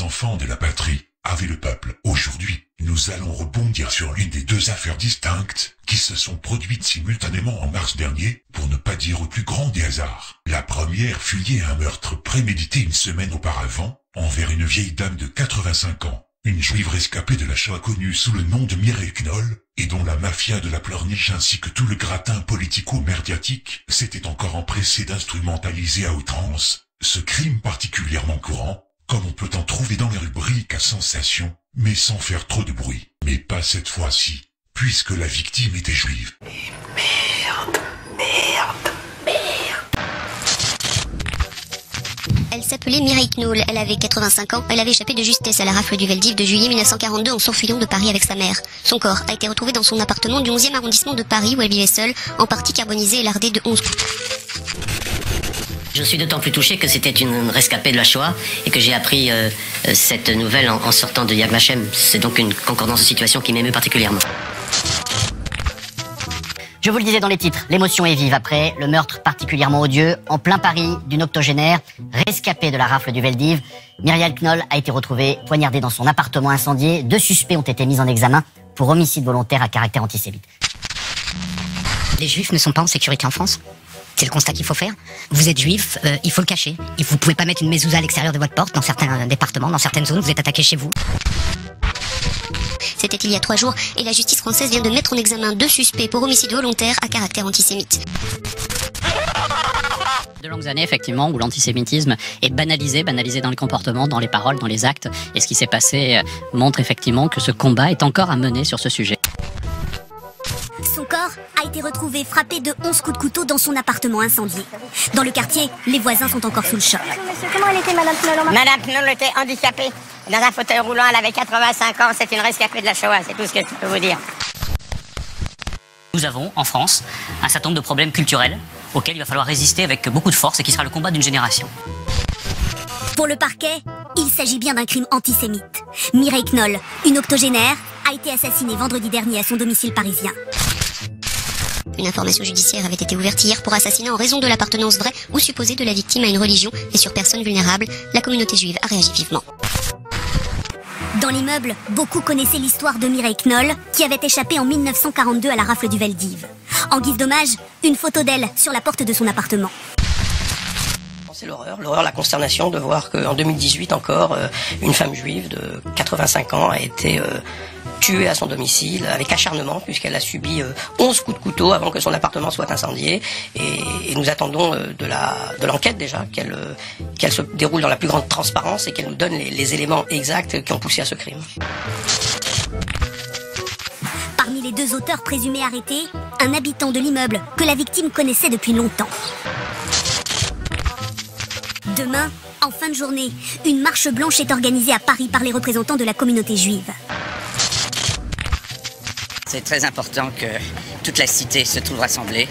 enfants de la patrie, avait le peuple. Aujourd'hui, nous allons rebondir sur l'une des deux affaires distinctes qui se sont produites simultanément en mars dernier, pour ne pas dire au plus grand des hasards. La première fut liée à un meurtre prémédité une semaine auparavant, envers une vieille dame de 85 ans, une juive rescapée de la Shoah connue sous le nom de Mireille Knoll, et dont la mafia de la pleurniche ainsi que tout le gratin politico-médiatique s'était encore empressé d'instrumentaliser à outrance ce crime particulièrement courant, comme on peut en trouver dans les rubriques à sensation, mais sans faire trop de bruit. Mais pas cette fois-ci, puisque la victime était juive. Elle s'appelait Mireille Knoll, elle avait 85 ans, elle avait échappé de justesse à la rafle du Veldiv de juillet 1942 en s'enfuyant de Paris avec sa mère. Son corps a été retrouvé dans son appartement du 11e arrondissement de Paris où elle vivait seule, en partie carbonisée et lardée de 11 coups. Je suis d'autant plus touché que c'était une rescapée de la Shoah et que j'ai appris cette nouvelle en sortant de Yad Vashem. C'est donc une concordance de situation qui m'émeut particulièrement. Je vous le disais dans les titres, l'émotion est vive après le meurtre particulièrement odieux en plein Paris d'une octogénaire rescapée de la rafle du Veldiv. Mireille Knoll a été retrouvée poignardée dans son appartement incendié. 2 suspects ont été mis en examen pour homicide volontaire à caractère antisémite. Les juifs ne sont pas en sécurité en France. C'est le constat qu'il faut faire. Vous êtes juif, il faut le cacher. Et vous pouvez pas mettre une mezouza à l'extérieur de votre porte. Dans certains départements, dans certaines zones, vous êtes attaqué chez vous. C'était il y a 3 jours et la justice française vient de mettre en examen 2 suspects pour homicide volontaire à caractère antisémite. De longues années, effectivement, où l'antisémitisme est banalisé dans les comportements, dans les paroles, dans les actes. Et ce qui s'est passé montre effectivement que ce combat est encore à mener sur ce sujet. Son corps a été retrouvé frappé de 11 coups de couteau dans son appartement incendié. Dans le quartier, les voisins sont encore sous le choc. Monsieur, comment elle était, Madame Knoll? Madame Knoll était handicapée. Dans un fauteuil roulant, elle avait 85 ans. C'est une rescapée de la Shoah, c'est tout ce que je peux vous dire. Nous avons, en France, un certain nombre de problèmes culturels auxquels il va falloir résister avec beaucoup de force et qui sera le combat d'une génération. Pour le parquet, il s'agit bien d'un crime antisémite. Mireille Knoll, une octogénaire, a été assassinée vendredi dernier à son domicile parisien. Une information judiciaire avait été ouverte hier pour assassinat en raison de l'appartenance vraie ou supposée de la victime à une religion et sur personne vulnérable. La communauté juive a réagi vivement. Dans l'immeuble, beaucoup connaissaient l'histoire de Mireille Knoll, qui avait échappé en 1942 à la rafle du Veldiv. En guise d'hommage, une photo d'elle sur la porte de son appartement. C'est l'horreur, la consternation de voir qu'en 2018 encore, une femme juive de 85 ans a été tuée à son domicile avec acharnement puisqu'elle a subi 11 coups de couteau avant que son appartement soit incendié. Et nous attendons de l'enquête déjà qu'elle se déroule dans la plus grande transparence et qu'elle nous donne les éléments exacts qui ont poussé à ce crime. Parmi les 2 auteurs présumés arrêtés, un habitant de l'immeuble que la victime connaissait depuis longtemps. Demain, en fin de journée, une marche blanche est organisée à Paris par les représentants de la communauté juive. C'est très important que toute la cité se trouve rassemblée,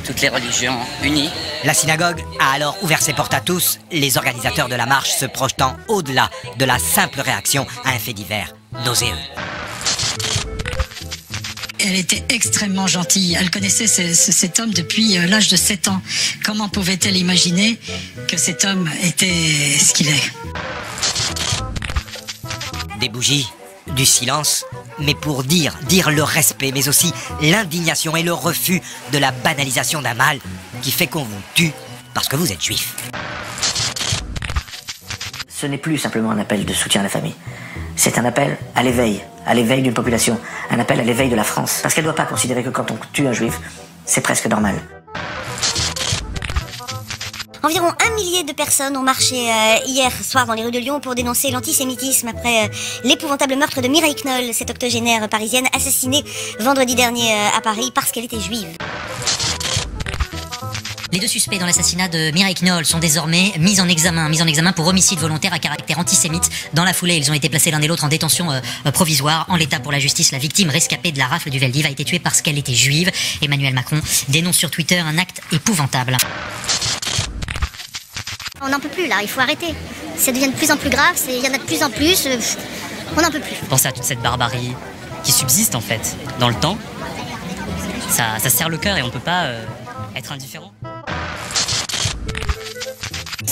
toutes les religions unies. La synagogue a alors ouvert ses portes à tous, les organisateurs de la marche se projetant au-delà de la simple réaction à un fait divers nauséeux. Elle était extrêmement gentille. Elle connaissait cet homme depuis l'âge de 7 ans. Comment pouvait-elle imaginer que cet homme était ce qu'il est? Des bougies, du silence, mais pour dire le respect, mais aussi l'indignation et le refus de la banalisation d'un mal qui fait qu'on vous tue parce que vous êtes juif. Ce n'est plus simplement un appel de soutien à la famille. C'est un appel à l'éveil d'une population, un appel à l'éveil de la France. Parce qu'elle ne doit pas considérer que quand on tue un juif, c'est presque normal. Environ 1 millier de personnes ont marché hier soir dans les rues de Lyon pour dénoncer l'antisémitisme après l'épouvantable meurtre de Mireille Knoll, cette octogénaire parisienne assassinée vendredi dernier à Paris parce qu'elle était juive. Les 2 suspects dans l'assassinat de Mireille Knoll sont désormais mis en examen pour homicide volontaire à caractère antisémite. Dans la foulée, ils ont été placés l'un et l'autre en détention provisoire. En l'état, pour la justice, la victime rescapée de la rafle du Veldiv a été tuée parce qu'elle était juive. Emmanuel Macron dénonce sur Twitter un acte épouvantable. On n'en peut plus là, il faut arrêter. Ça devient de plus en plus grave, il y en a de plus en plus, on n'en peut plus. Pensez à toute cette barbarie qui subsiste en fait dans le temps. Ça serre le cœur et on peut pas être indifférent.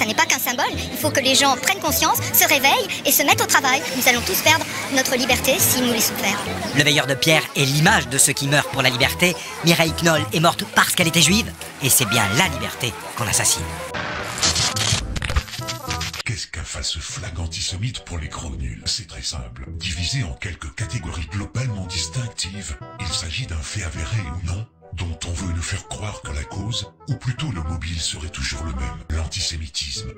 Ça n'est pas qu'un symbole, il faut que les gens prennent conscience, se réveillent et se mettent au travail. Nous allons tous perdre notre liberté si nous laissons faire. Le veilleur de pierre est l'image de ceux qui meurent pour la liberté. Mireille Knoll est morte parce qu'elle était juive, et c'est bien la liberté qu'on assassine. Qu'est-ce qu'un false flag antisémite pour les gros nuls? C'est très simple. Divisé en quelques catégories globalement distinctives, il s'agit d'un fait avéré ou non, dont on veut nous faire croire que la cause, ou plutôt le mobile serait toujours le même, l'antisémitisme.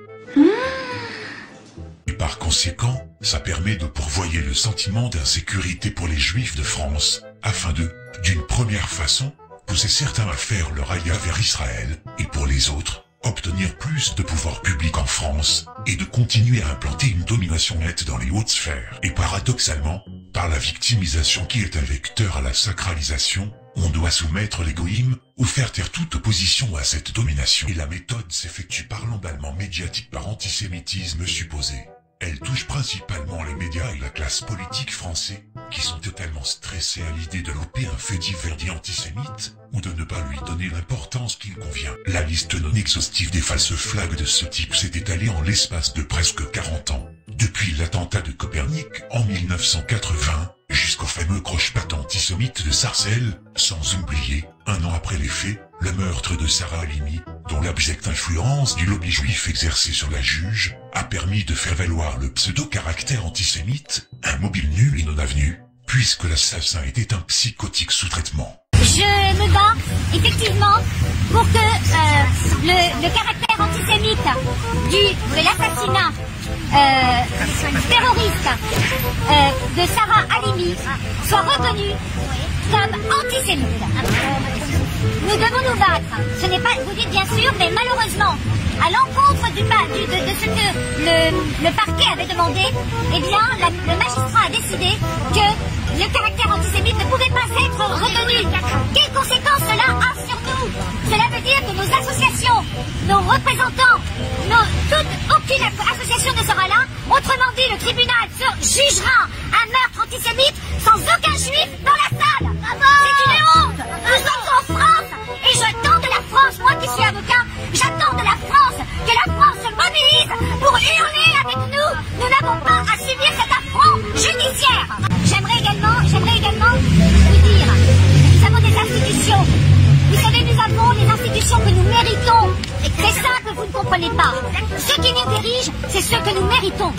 Et par conséquent, ça permet de pourvoyer le sentiment d'insécurité pour les juifs de France, afin de, d'une première façon, pousser certains à faire leur aïa vers Israël, et pour les autres, obtenir plus de pouvoir public en France, et de continuer à implanter une domination nette dans les hautes sphères. Et paradoxalement, par la victimisation qui est un vecteur à la sacralisation, on doit soumettre les goïms ou faire taire toute opposition à cette domination. Et la méthode s'effectue par l'emballement médiatique par antisémitisme supposé. Elle touche principalement les médias et la classe politique français, qui sont totalement stressés à l'idée de loper un fait divers dit antisémite, ou de ne pas lui donner l'importance qu'il convient. La liste non exhaustive des falses flags de ce type s'est étalée en l'espace de presque 40 ans. Depuis l'attentat de Copernic en 1980, jusqu'au fameux croche-patte antisémite de Sarcelles, sans oublier, un an après les faits, le meurtre de Sarah Halimi, dont l'abjecte influence du lobby juif exercé sur la juge, a permis de faire valoir le pseudo-caractère antisémite, un mobile nul et non avenu, puisque l'assassin était un psychotique sous traitement. Je me bats, effectivement, pour que le caractère antisémite de l'assassinat terroriste de Sarah Halimi soit reconnu comme antisémite. Nous devons nous battre. Ce n'est pas, vous dites bien sûr, mais malheureusement, à l'encontre de ce que le parquet avait demandé, eh bien, le magistrat a décidé que le caractère antisémite ne pouvait pas être retenu. Quelles conséquences cela a sur nous? Cela veut dire que nos associations, nos représentants, aucune association ne sera là. Autrement dit, le tribunal jugera un meurtre antisémite sans aucun juif dans la salle. C'est une honte. Nous sommes en France et j'attends de la France, moi qui suis avocat, j'attends de la France que la France se mobilise pour hurler avec nous. Nous n'avons pas à subir cet affront judiciaire. J'aimerais également vous dire, nous avons des institutions. Vous savez, nous avons les institutions que nous méritons. C'est ça que vous ne comprenez pas. Ceux qui nous dirigent, c'est ceux que nous méritons.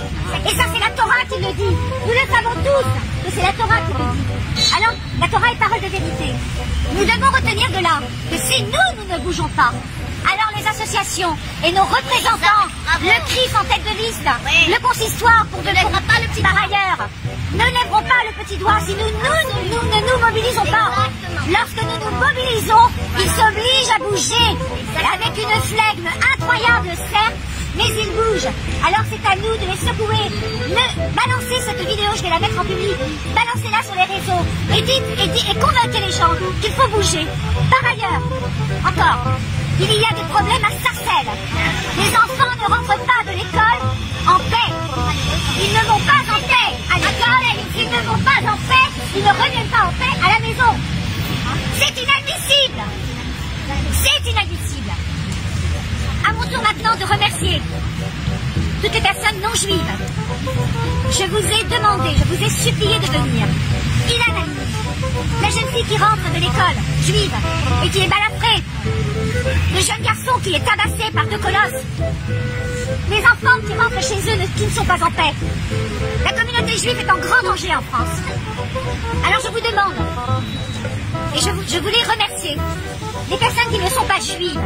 Et ça, c'est la Torah qui le dit. Nous le savons tous, que c'est la Torah qui le dit. Alors, la Torah est parole de vérité. Nous devons retenir de là que si nous ne bougeons pas, alors les associations et nos représentants, le CRIF en tête de liste, le consistoire pour par ailleurs, ne lèveront pas le petit doigt si nous ne nous mobilisons pas. Lorsque nous nous mobilisons, ils s'obligent à bouger. Avec une flegme incroyable, certes, mais ils bougent. Alors c'est à nous de les secouer. Balancez cette vidéo, je vais la mettre en public. Balancez-la sur les réseaux. Et convainquez les gens qu'il faut bouger. Par ailleurs, encore, il y a des problèmes à Sarcelles. Les enfants ne rentrent pas de l'école en paix. Ils ne vont pas en paix à l'école, ils ne vont pas en paix, ils ne reviennent pas en paix à la maison. C'est inadmissible. C'est inadmissible. À mon tour maintenant de remercier toutes les personnes non juives. Je vous ai demandé, je vous ai supplié de venir. Ilan Halimi, la jeune fille qui rentre de l'école juive et qui est balafrée. Le jeune garçon qui est tabassé par deux colosses. Les enfants qui rentrent chez eux qui ne sont pas en paix. La communauté juive est en grand danger en France. Alors je vous demande, et je voulais remercier les personnes qui ne sont pas juives,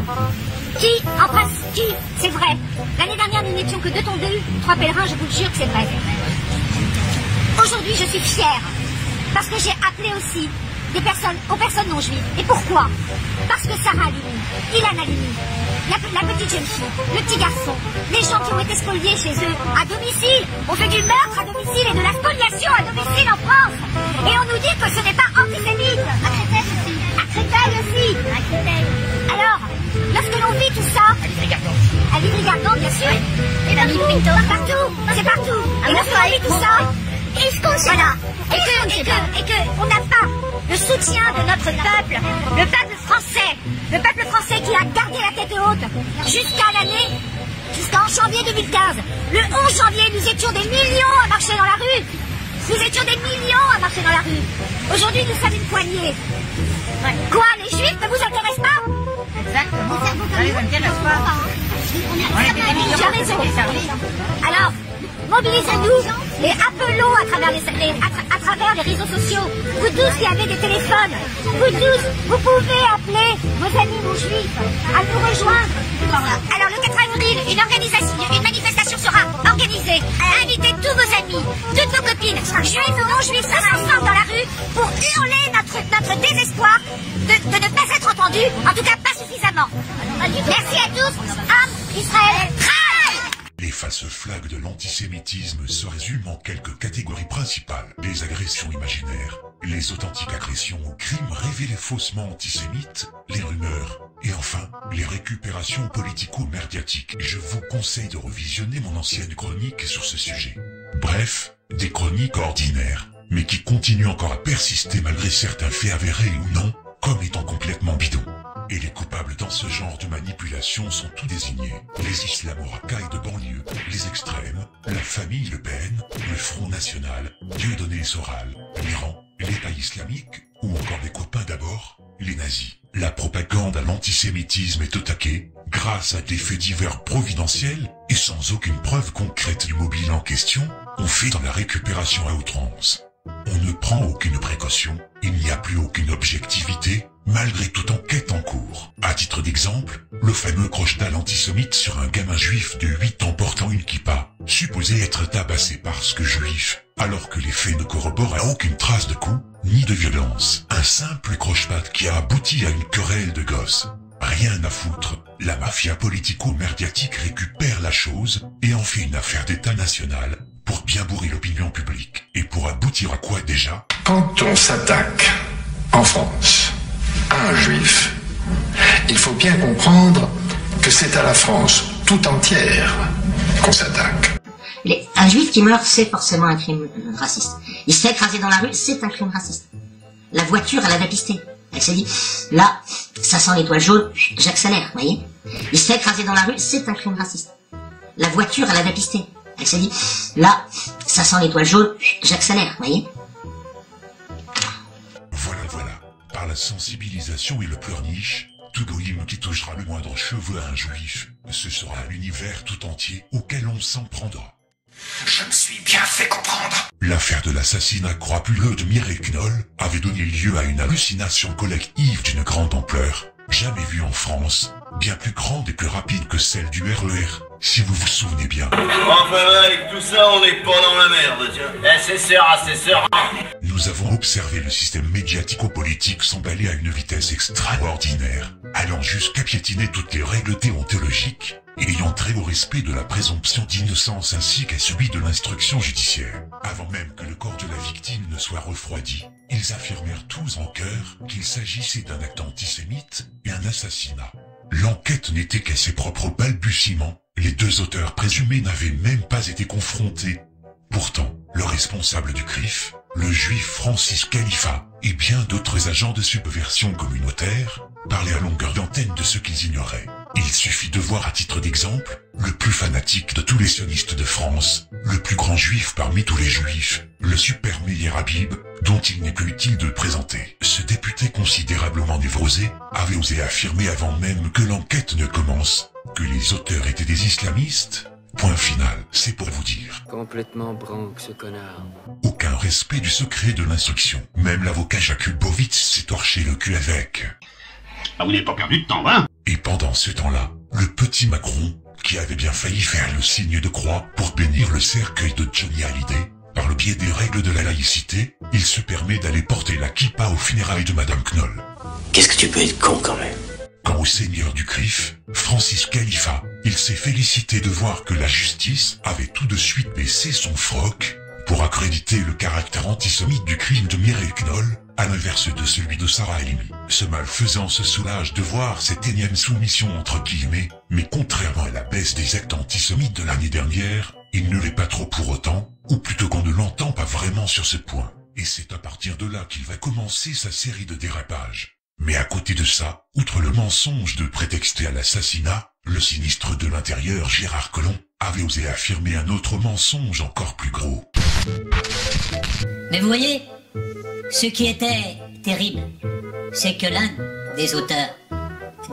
qui, c'est vrai, l'année dernière nous n'étions que 2 tondus, 3 pèlerins, je vous le jure que c'est vrai. Aujourd'hui je suis fière, parce que j'ai appelé aussi aux personnes non juives. Et pourquoi? Parce que Sarah Halimi, Ilan Halimi, la petite jeune fille, le petit garçon, les gens qui ont été spoliés chez eux à domicile, on fait du meurtre à domicile et de la spoliation à domicile en France. Et on nous dit que ce n'est pas antisémite. À Créteil aussi. Alors, lorsque l'on vit tout ça, à Livry-Gargan bien sûr, et partout, c'est partout. Et lorsque l'on vit tout ça, voilà, et que on n'a pas le soutien de notre peuple, le peuple français qui a gardé la tête haute jusqu'à l'année jusqu'en janvier 2015. Le 11 janvier, nous étions des millions à marcher dans la rue. Nous étions des millions à marcher dans la rue. Aujourd'hui, nous sommes une poignée. Quoi, les juifs ne vous intéressent pas? Exactement. Ça les intéresse pas. Tu as raison. Alors, mobilisez-nous et appelons à travers les réseaux sociaux. Vous tous qui avez des téléphones, vous tous, vous pouvez appeler vos amis non juifs à nous rejoindre. Alors le 4 avril, une manifestation sera organisée. Invitez tous vos amis, toutes vos copines, juifs ou non juifs, ensemble dans la rue pour hurler notre désespoir de ne pas être entendus, en tout cas pas suffisamment. Merci à tous. Am Israël. Les faces flags de l'antisémitisme se résument en quelques catégories principales. Les agressions imaginaires, les authentiques agressions aux crimes révélés faussement antisémites, les rumeurs, et enfin, les récupérations politico-médiatiques. Je vous conseille de revisionner mon ancienne chronique sur ce sujet. Bref, des chroniques ordinaires, mais qui continuent encore à persister malgré certains faits avérés ou non, comme étant complètement bidons. Et les coupables dans ce genre de manipulation sont tous désignés. Les islamo-racailles de banlieue, les extrêmes, la famille Le Pen, le Front National, Dieudonné Soral, l'Iran, l'État islamique, ou encore des copains d'abord, les nazis. La propagande à l'antisémitisme est attaquée, grâce à des faits divers providentiels, et sans aucune preuve concrète du mobile en question, on fait dans la récupération à outrance. On ne prend aucune précaution, il n'y a plus aucune objectivité, malgré toute enquête en cours. À titre d'exemple, le fameux crochetal antisémite sur un gamin juif de 8 ans portant une kippa, supposé être tabassé parce que juif, alors que les faits ne corroborent à aucune trace de coup, ni de violence. Un simple croche-patte qui a abouti à une querelle de gosses. Rien à foutre, la mafia politico-médiatique récupère la chose et en fait une affaire d'État national pour bien bourrer l'opinion publique. Et pour aboutir à quoi déjà? Quand on s'attaque en France à un juif, il faut bien comprendre que c'est à la France tout entière qu'on s'attaque. Un juif qui meurt, c'est forcément un crime raciste. Il s'est écrasé dans la rue, c'est un crime raciste. La voiture, elle a dépisté. Elle s'est dit, là, ça sent l'étoile jaune, j'accélère, vous voyez. Il s'est écrasé dans la rue, c'est un crime raciste. La voiture, elle a dépisté. Elle s'est dit, là, ça sent l'étoile jaune, j'accélère, vous voyez. Voilà. Par la sensibilisation et le pleurniche, tout goïm qui touchera le moindre cheveu à un juif, ce sera l'univers tout entier auquel on s'en prendra. Je me suis bien fait comprendre. L'affaire de l'assassinat crapuleux de Mireille Knoll avait donné lieu à une hallucination collective d'une grande ampleur, jamais vue en France, bien plus grande et plus rapide que celle du RER, si vous vous souvenez bien. Enfin, avec tout ça, on n'est pas dans la merde, tiens. C'est serein. Nous avons observé le système médiatico-politique s'emballer à une vitesse extraordinaire, allant jusqu'à piétiner toutes les règles déontologiques, et ayant trait au respect de la présomption d'innocence ainsi qu'à celui de l'instruction judiciaire. Avant même que le corps de la victime ne soit refroidi, ils affirmèrent tous en chœur qu'il s'agissait d'un acte antisémite et un assassinat. L'enquête n'était qu'à ses propres balbutiements, les deux auteurs présumés n'avaient même pas été confrontés. Pourtant, le responsable du CRIF, le juif Francis Khalifa, et bien d'autres agents de subversion communautaire, parlaient à longueur d'antenne de ce qu'ils ignoraient. Il suffit de voir à titre d'exemple, le plus fanatique de tous les sionistes de France, le plus grand juif parmi tous les juifs, le super Meir Habib, dont il n'est plus utile de présenter. Ce député considérablement névrosé avait osé affirmer avant même que l'enquête ne commence, que les auteurs étaient des islamistes. Point final, c'est pour vous dire. Complètement branque ce connard. Aucun respect du secret de l'instruction. Même l'avocat Jakubowicz s'est torché le cul avec. Ah, vous n'avez pas perdu de temps, hein? Et pendant ce temps-là, le petit Macron, qui avait bien failli faire le signe de croix pour bénir le cercueil de Johnny Hallyday, par le biais des règles de la laïcité, il se permet d'aller porter la kippa aux funérailles de Madame Knoll. Qu'est-ce que tu peux être con quand même? Quant au seigneur du CRIF, Francis Khalifa, il s'est félicité de voir que la justice avait tout de suite baissé son froc pour accréditer le caractère antisémite du crime de Mireille Knoll, à l'inverse de celui de Sarah Halimi. Ce malfaisant se soulage de voir cette énième soumission entre guillemets, mais contrairement à la baisse des actes antisémites de l'année dernière, il ne l'est pas trop pour autant, ou plutôt qu'on ne l'entend pas vraiment sur ce point. Et c'est à partir de là qu'il va commencer sa série de dérapages. Mais à côté de ça, outre le mensonge de prétexter à l'assassinat, le sinistre de l'intérieur Gérard Collomb avait osé affirmer un autre mensonge encore plus gros. Mais vous voyez, ce qui était terrible, c'est que l'un des auteurs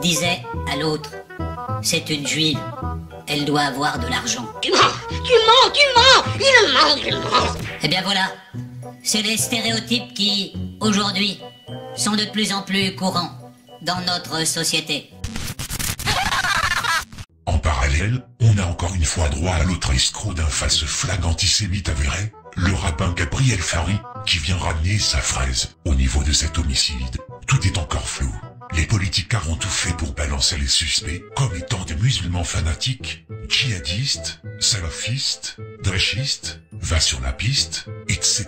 disait à l'autre, c'est une juive, elle doit avoir de l'argent. Tu mens, il ment. Eh bien voilà, c'est les stéréotypes qui, aujourd'hui, sont de plus en plus courants dans notre société. En parallèle, on a encore une fois droit à l'autre escroc d'un false flag antisémite avéré, le rabbin Gabriel Fary, qui vient ramener sa fraise au niveau de cet homicide. Tout est encore flou. Les politicards ont tout fait pour balancer les suspects comme étant des musulmans fanatiques, djihadistes, salafistes, drechistes, va sur la piste, etc.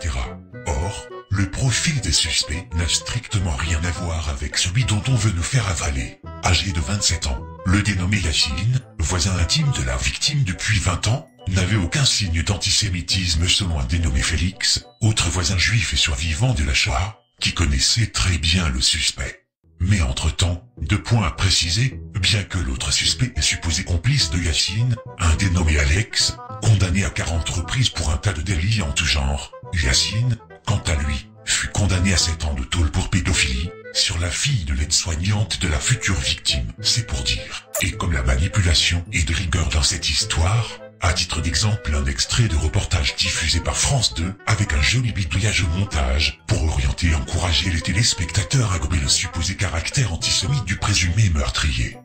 Or, le profil des suspects n'a strictement rien à voir avec celui dont on veut nous faire avaler. Âgé de 27 ans, le dénommé Yacine, voisin intime de la victime depuis 20 ans, n'avait aucun signe d'antisémitisme selon un dénommé Félix, autre voisin juif et survivant de la Shoah, qui connaissait très bien le suspect. Mais entre-temps, 2 points à préciser, bien que l'autre suspect est supposé complice de Yacine, un dénommé Alex, condamné à 40 reprises pour un tas de délits en tout genre, Yacine, quant à lui, fut condamné à 7 ans de tôle pour pédophilie, sur la fille de l'aide-soignante de la future victime, c'est pour dire. Et comme la manipulation est de rigueur dans cette histoire, à titre d'exemple, un extrait de reportage diffusé par France 2 avec un joli bidouillage au montage pour orienter et encourager les téléspectateurs à gober le supposé caractère antisémite du présumé meurtrier.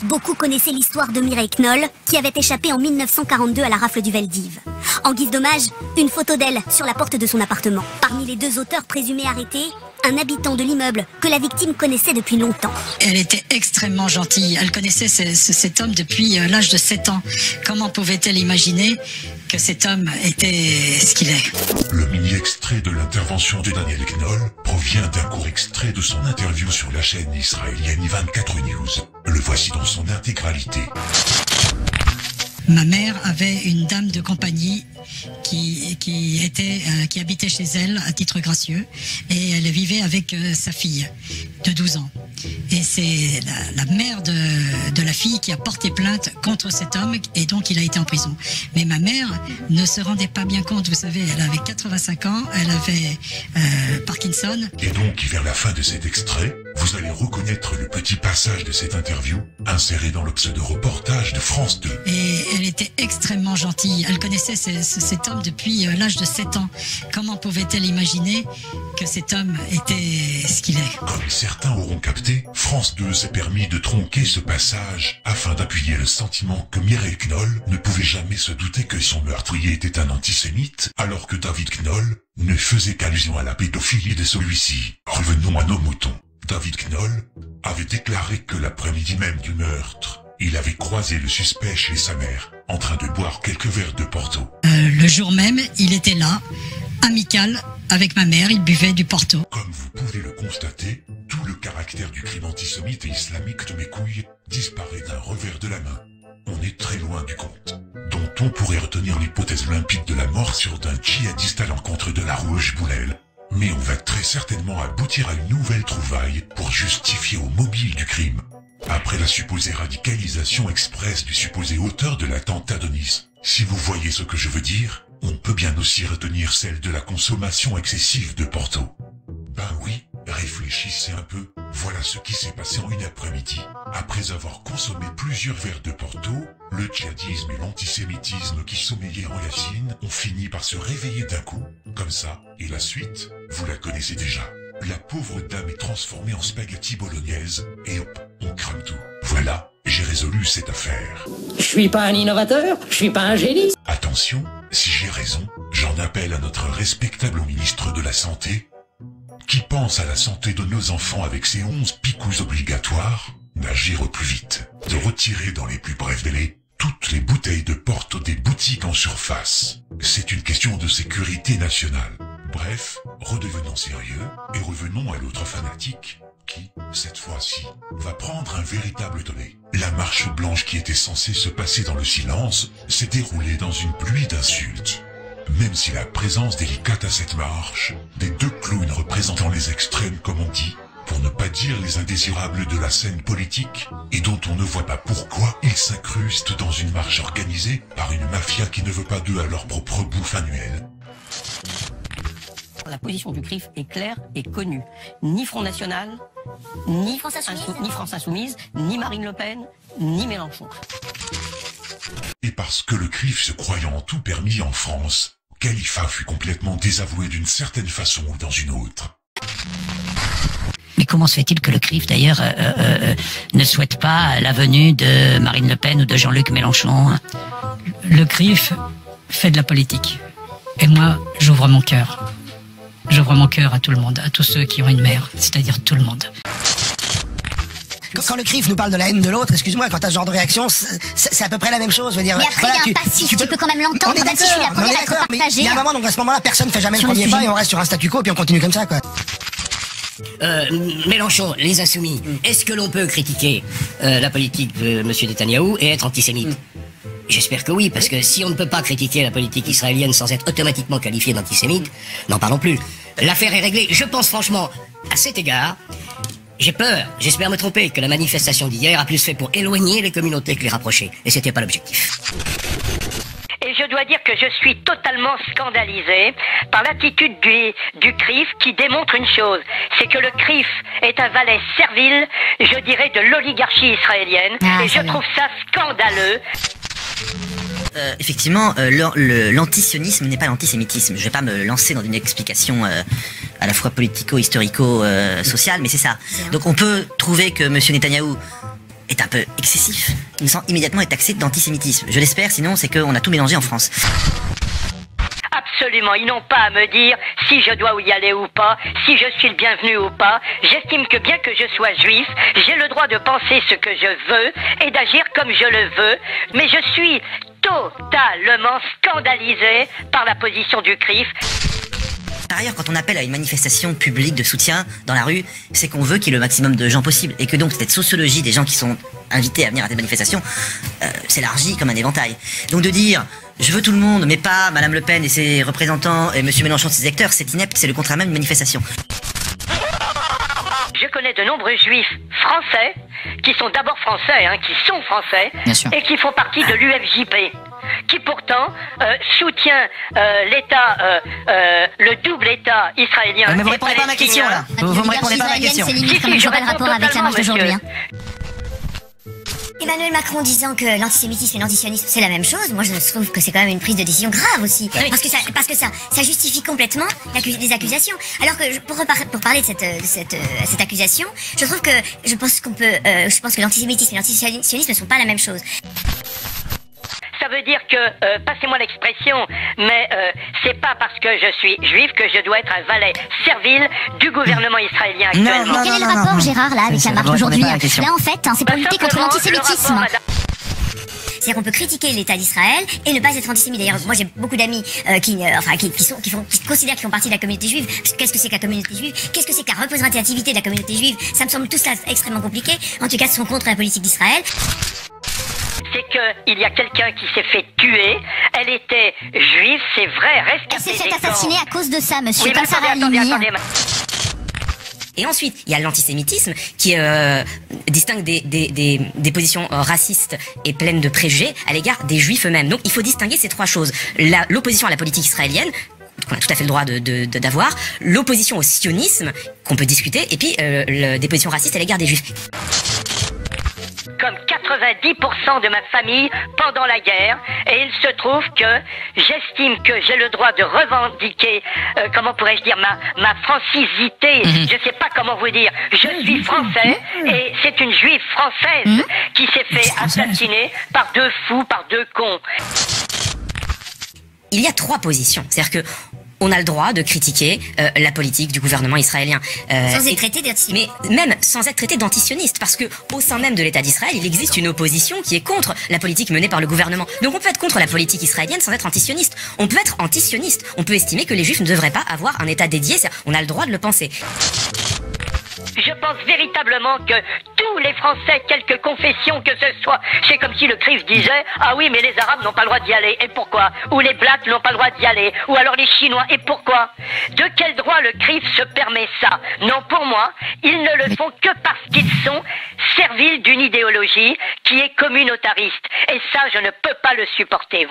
Beaucoup connaissaient l'histoire de Mireille Knoll, qui avait échappé en 1942 à la rafle du Veldiv. En guise d'hommage, une photo d'elle sur la porte de son appartement. Parmi les 2 auteurs présumés arrêtés, un habitant de l'immeuble que la victime connaissait depuis longtemps. Elle était extrêmement gentille. Elle connaissait cet homme depuis l'âge de 7 ans. Comment pouvait-elle imaginer que cet homme était ce qu'il est? Le mini-extrait de l'intervention de Daniel Knoll provient d'un court extrait de son interview sur la chaîne israélienne I24 News. Le voici dans son intégralité. Ma mère avait une dame de compagnie qui habitait chez elle à titre gracieux, et elle vivait avec sa fille de 12 ans. Et c'est la mère de la fille qui a porté plainte contre cet homme, et donc il a été en prison. Mais ma mère ne se rendait pas bien compte, vous savez, elle avait 85 ans, elle avait Parkinson. Et donc, vers la fin de cet extrait, vous allez reconnaître le petit passage de cette interview inséré dans le pseudo-reportage de France 2. Et elle était extrêmement gentille. Elle connaissait cet homme depuis l'âge de 7 ans. Comment pouvait-elle imaginer que cet homme était ce qu'il est? Comme certains auront capté, France 2 s'est permis de tronquer ce passage afin d'appuyer le sentiment que Mireille Knoll ne pouvait jamais se douter que son meurtrier était un antisémite, alors que David Knoll ne faisait qu'allusion à la pédophilie de celui-ci. Revenons à nos moutons. David Knoll avait déclaré que l'après-midi même du meurtre, il avait croisé le suspect chez sa mère, en train de boire quelques verres de Porto. Le jour même, il était là, amical, avec ma mère, il buvait du Porto. Comme vous pouvez le constater, tout le caractère du crime antisémite et islamique de mes couilles disparaît d'un revers de la main. On est très loin du compte, dont on pourrait retenir l'hypothèse limpide de la morsure d'un djihadiste à l'encontre de la rouge Boulel. Mais on va très certainement aboutir à une nouvelle trouvaille pour justifier au mobile du crime. Après la supposée radicalisation express du supposé auteur de l'attentat de Nice, si vous voyez ce que je veux dire, on peut bien aussi retenir celle de la consommation excessive de Porto. Ben oui, réfléchissez un peu, voilà ce qui s'est passé en une après-midi. Après avoir consommé plusieurs verres de Porto, le djihadisme et l'antisémitisme qui sommeillaient en Yacine ont fini par se réveiller d'un coup, comme ça, et la suite, vous la connaissez déjà. La pauvre dame est transformée en spaghetti bolognaise, et hop, on crame tout. Voilà, j'ai résolu cette affaire. Je suis pas un innovateur, je suis pas un génie. Attention, si j'ai raison, j'en appelle à notre respectable ministre de la Santé, qui pense à la santé de nos enfants avec ses 11 picous obligatoires, d'agir au plus vite, de retirer dans les plus brefs délais toutes les bouteilles de Porto des boutiques en surface. C'est une question de sécurité nationale. Bref, redevenons sérieux et revenons à l'autre fanatique qui, cette fois-ci, va prendre un véritable tollé. La marche blanche qui était censée se passer dans le silence s'est déroulée dans une pluie d'insultes. même si la présence délicate à cette marche, des deux clowns représentant les extrêmes comme on dit, pour ne pas dire les indésirables de la scène politique, et dont on ne voit pas pourquoi ils s'incrustent dans une marche organisée par une mafia qui ne veut pas d'eux à leur propre bouffe annuelle. La position du CRIF est claire et connue. Ni Front National, ni France Insoumise, ni Marine Le Pen, ni Mélenchon. Et parce que le CRIF se croyant en tout permis en France, Khalifa fut complètement désavoué d'une certaine façon ou dans une autre. Mais comment se fait-il que le CRIF, d'ailleurs, ne souhaite pas la venue de Marine Le Pen ou de Jean-Luc Mélenchon? Le CRIF fait de la politique. Et moi, j'ouvre mon cœur. J'ouvre mon cœur à tout le monde, à tous ceux qui ont une mère, c'est-à-dire tout le monde. Quand le CRIF nous parle de la haine de l'autre, excuse-moi, quand t'as ce genre de réaction, c'est à peu près la même chose, je veux dire. Mais après, voilà, il y a un passif, tu peux quand même l'entendre, même si je suis la première à être partagée. Il y a un moment, donc à ce moment-là, personne ne fait jamais le premier pas et on reste sur un statu quo, puis on continue comme ça, quoi. Mélenchon, les Insoumis, est-ce que l'on peut critiquer la politique de M. Netanyahou et être antisémite? J'espère que oui, parce que si on ne peut pas critiquer la politique israélienne sans être automatiquement qualifié d'antisémite, n'en parlons plus. L'affaire est réglée. Je pense franchement, à cet égard, j'ai peur, j'espère me tromper, que la manifestation d'hier a plus fait pour éloigner les communautés que les rapprocher. Et c'était pas l'objectif. Et je dois dire que je suis totalement scandalisé par l'attitude du CRIF qui démontre une chose, c'est que le CRIF est un valet servile, je dirais, de l'oligarchie israélienne, et je trouve ça scandaleux. Effectivement, l'antisionisme n'est pas l'antisémitisme. Je vais pas me lancer dans une explication à la fois politico-historico-sociale, mais c'est ça. Donc on peut trouver que M. Netanyahou est un peu excessif, sans immédiatement être taxé d'antisémitisme. Je l'espère, sinon c'est qu'on a tout mélangé en France. Absolument, ils n'ont pas à me dire si je dois y aller ou pas, si je suis le bienvenu ou pas. J'estime que bien que je sois juif, j'ai le droit de penser ce que je veux et d'agir comme je le veux, mais je suis totalement scandalisé par la position du CRIF. Par ailleurs, quand on appelle à une manifestation publique de soutien dans la rue, c'est qu'on veut qu'il y ait le maximum de gens possible. Et que donc cette sociologie des gens qui sont invités à venir à cette manifestation s'élargit comme un éventail. Donc de dire je veux tout le monde, mais pas Madame Le Pen et ses représentants et Monsieur Mélenchon et ses électeurs, c'est inepte, c'est le contraire même d'une manifestation. Je connais de nombreux juifs français, qui sont d'abord français, qui sont français, et qui font partie de l'UFJP, qui pourtant soutient l'État, le double État israélien. Mais vous répondez pas à ma question là. Vous me répondez pas à ma question. C'est limite comme j'aurais le rapport avec la marche d'aujourd'hui. Emmanuel Macron disant que l'antisémitisme et l'antisionisme c'est la même chose, moi je trouve que c'est quand même une prise de décision grave aussi. Parce que ça justifie complètement les accusations. Alors que pour parler de cette accusation, je pense que l'antisémitisme et l'antisionisme ne sont pas la même chose. Ça veut dire que, passez-moi l'expression, mais c'est pas parce que je suis juif que je dois être un valet servile du gouvernement israélien actuellement. Quel est le rapport, Gérard, là, avec la marche d'aujourd'hui? Là, en fait, c'est pour lutter contre l'antisémitisme. C'est-à-dire qu'on peut critiquer l'État d'Israël et ne pas être antisémite. D'ailleurs, moi j'ai beaucoup d'amis qui considèrent qu'ils font partie de la communauté juive. Qu'est-ce que c'est que la communauté juive? Qu'est-ce que c'est que la représentativité de la communauté juive? Ça me semble tout ça extrêmement compliqué. En tout cas, ils sont contre la politique d'Israël. C'est qu'il y a quelqu'un qui s'est fait tuer. Elle était juive, c'est vrai, rescapée. Elle s'est fait assassiner à cause de ça, monsieur. Oui, Comme ça, attendez. Et ensuite, il y a l'antisémitisme qui distingue des positions racistes et pleines de préjugés à l'égard des juifs eux-mêmes. Donc il faut distinguer ces trois choses. L'opposition à la politique israélienne, qu'on a tout à fait le droit d'avoir, l'opposition au sionisme, qu'on peut discuter, et puis des positions racistes à l'égard des juifs. Comme 90% de ma famille pendant la guerre, et il se trouve que j'estime que j'ai le droit de revendiquer, comment pourrais-je dire, ma francisité, je sais pas comment vous dire, je suis français, et c'est une juive française qui s'est fait assassiner par deux fous, par deux cons. Il y a trois positions, c'est-à-dire que on a le droit de critiquer la politique du gouvernement israélien. Sans être traité d'antisioniste. Mais même sans être traité d'antisioniste, parce que au sein même de l'État d'Israël, il existe une opposition qui est contre la politique menée par le gouvernement. Donc on peut être contre la politique israélienne sans être antisioniste. On peut être antisioniste. On peut estimer que les Juifs ne devraient pas avoir un État dédié. On a le droit de le penser. Je pense véritablement que tous les Français, quelque confession que ce soit, c'est comme si le CRIF disait « Ah oui, mais les Arabes n'ont pas le droit d'y aller, et pourquoi ?» Ou les Blacks n'ont pas le droit d'y aller, ou alors les Chinois, et pourquoi? De quel droit le CRIF se permet ça? Non, pour moi, ils ne le font que parce qu'ils sont serviles d'une idéologie qui est communautariste. Et ça, je ne peux pas le supporter.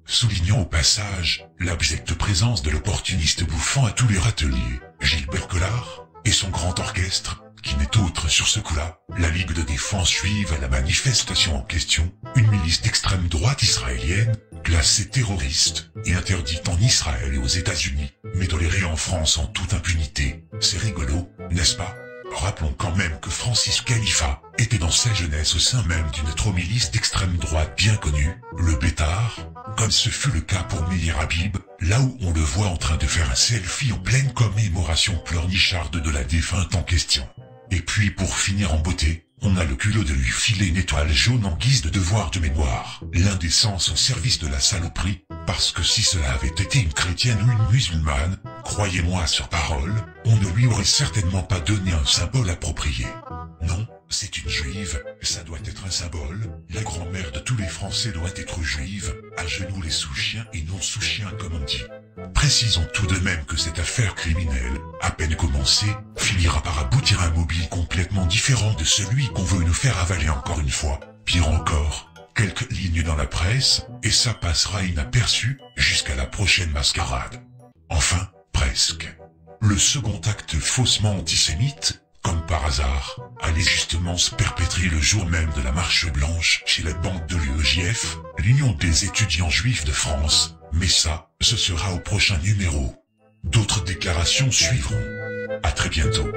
Soulignons au passage l'abjecte présence de l'opportuniste bouffant à tous les râteliers, Gilbert Collard, et son grand orchestre, qui n'est autre sur ce coup-là, la Ligue de défense juive à la manifestation en question, une milice d'extrême droite israélienne, classée terroriste et interdite en Israël et aux États-Unis, mais tolérée en France en toute impunité. C'est rigolo, n'est-ce pas? Rappelons quand même que Francis Khalifa était dans sa jeunesse au sein même d'une autre milice d'extrême droite bien connue, le Bétard, comme ce fut le cas pour Meir Habib, là où on le voit en train de faire un selfie en pleine commémoration pleurnicharde de la défunte en question. Et puis pour finir en beauté, on a le culot de lui filer une étoile jaune en guise de devoir de mémoire, l'indécence au service de la saloperie, parce que si cela avait été une chrétienne ou une musulmane, croyez-moi sur parole, on ne lui aurait certainement pas donné un symbole approprié. Non, c'est une juive, ça doit être un symbole, la grand-mère de tous les Français doit être juive, à genoux les sous-chiens et non sous-chiens comme on dit. Précisons tout de même que cette affaire criminelle, à peine commencée, finira par aboutir à un mobile complètement différent de celui qu'on veut nous faire avaler encore une fois. Pire encore, quelques lignes dans la presse, et ça passera inaperçu jusqu'à la prochaine mascarade. Enfin, presque. Le second acte faussement antisémite, comme par hasard, allait justement se perpétrer le jour même de la marche blanche chez la banque de l'UEJF, l'Union des étudiants juifs de France, mais ça, ce sera au prochain numéro. D'autres déclarations suivront. À très bientôt.